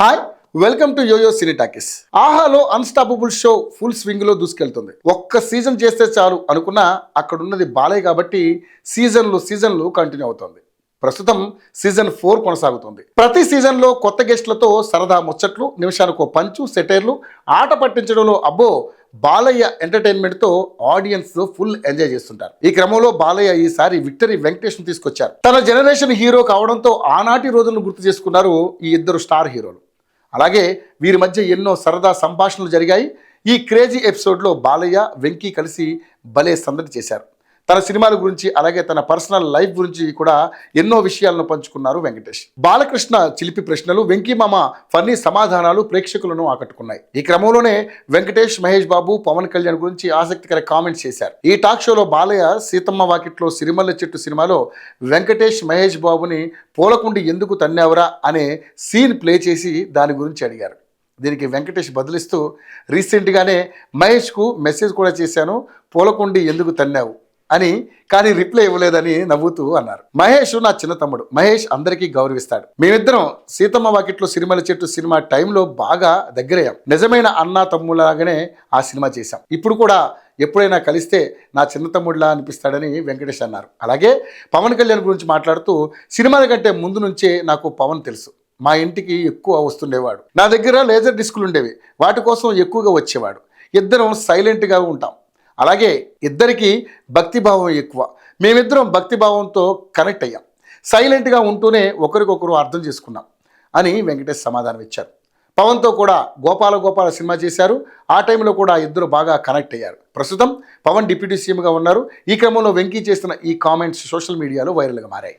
Hi, welcome to yoyo cine talkies. ఆహాలో unstoppable show full swing లో దూసుకెళ్తుంది. ఒక్క సీజన్ చేస్తే చాలు అనుకున్నా అక్కడ ఉన్నది బాలయ్య కాబట్టి సీజన్లు కంటిన్యూ అవుతుంది. ప్రస్తుతం సీజన్ 4 కొనసాగుతుంది. ప్రతి సీజన్లో కొత్త గెస్టులతో సరదా ముచ్చట్లు, నిమిషానికి పంచు, సెటైర్లు, ఆట పట్టించడంలో అబ్బో బాలయ్య ఎంటర్టైన్మెంట్తో ఆడియన్స్ ఫుల్ ఎంజాయ్ చేస్తుంటారు. ఈ క్రమంలో బాలయ్య ఈసారి విక్టరీ వెంకటేష్ను తీసుకొచ్చారు. తన జనరేషన్ హీరో కావడంతో ఆనాటి రోజులను గుర్తు చేసుకున్నారు ఈ ఇద్దరు స్టార్ హీరోలు. అలాగే వీరి మధ్య ఎన్నో సరదా సంభాషణలు జరిగాయి. ఈ క్రేజీ ఎపిసోడ్లో బాలయ్య, వెంకీ కలిసి భలే సందడి చేశారు. తన సినిమాల గురించి అలాగే తన పర్సనల్ లైఫ్ గురించి కూడా ఎన్నో విషయాలను పంచుకున్నారు వెంకటేష్. బాలకృష్ణ చిలిపి ప్రశ్నలు, వెంకీ మామ ఫన్నీ సమాధానాలు ప్రేక్షకులను ఆకట్టుకున్నాయి. ఈ క్రమంలోనే వెంకటేష్, మహేష్ బాబు, పవన్ కళ్యాణ్ గురించి ఆసక్తికర కామెంట్స్ చేశారు. ఈ టాక్ షోలో బాలయ్య సీతమ్మ వాకిట్లో సిరిమల్ల చెట్టు సినిమాలో వెంకటేష్, మహేష్ బాబుని పూలకుండి ఎందుకు తన్నావురా అనే సీన్ ప్లే చేసి దాని గురించి అడిగారు. దీనికి వెంకటేష్ బదులిస్తూ, రీసెంట్గానే మహేష్కు మెసేజ్ కూడా చేశాను, పూలకుండి ఎందుకు తన్నావు అని, కానీ రిప్లై ఇవ్వలేదని నవ్వుతూ అన్నారు. మహేష్ నా చిన్న తమ్ముడు. మహేష్ అందరికీ గౌరవిస్తాడు. మేమిద్దరం సీతమ్మ వాకిట్లో సిరిమల్ల చెట్టు సినిమా టైంలో బాగా దగ్గరయ్యాం. నిజమైన అన్నా తమ్ములాగానే ఆ సినిమా చేశాం. ఇప్పుడు కూడా ఎప్పుడైనా కలిస్తే నా చిన్న తమ్ముడిలా అనిపిస్తాడని వెంకటేష్ అన్నారు. అలాగే పవన్ కళ్యాణ్ గురించి మాట్లాడుతూ, సినిమాల కంటే ముందు నుంచే నాకు పవన్ తెలుసు. మా ఇంటికి ఎక్కువ వస్తుండేవాడు. నా దగ్గర లేజర్ డిస్కులు ఉండేవి, వాటి కోసం ఎక్కువగా వచ్చేవాడు. ఇద్దరం సైలెంట్గా ఉంటాం. అలాగే ఇద్దరికి భక్తిభావం ఎక్కువ. మేమిద్దరం భక్తిభావంతో కనెక్ట్ అయ్యాం. సైలెంట్గా ఉంటూనే ఒకరికొకరు అర్థం చేసుకున్నాం అని వెంకటేష్ సమాధానం ఇచ్చారు. పవన్తో కూడా గోపాల సినిమా చేశారు. ఆ టైంలో కూడా ఇద్దరు బాగా కనెక్ట్ అయ్యారు. ప్రస్తుతం పవన్ డిప్యూటీ సీఎంగా ఉన్నారు. ఈ క్రమంలో వెంకీ చేస్తున్న ఈ కామెంట్స్ సోషల్ మీడియాలో వైరల్గా మారాయి.